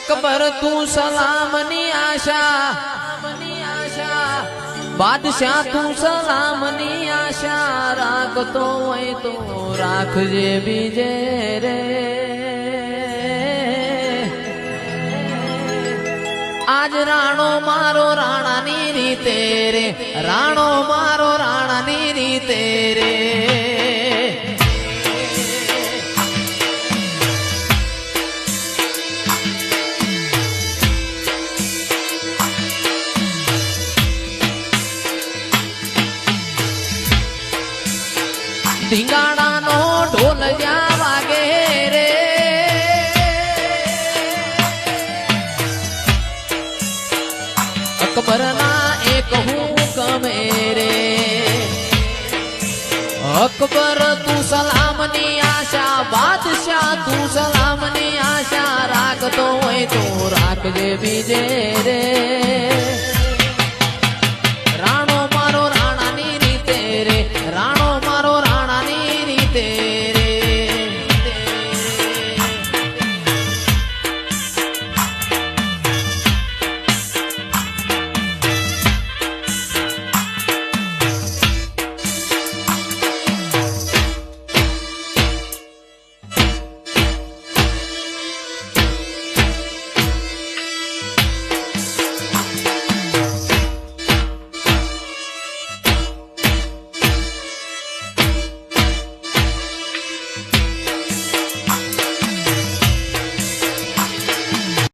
અકબર તું સલામની આશા, બાદશાહ તું સલામની આશા, રાખતો હોય તો રાખજે બીજે રે. આજ રાણો મારો રાણાની રીતે રે, રાણો મારો રાણાની રીતે રે. ધીંગાણાનો ઢોલ જ્યાં વાગે રે, અકબરના એક હુકમે રે. અકબર તું સલામની આશા, બાદશાહ તું સલામની આશા, રાખતો હોય તો રાખજે બીજે રે.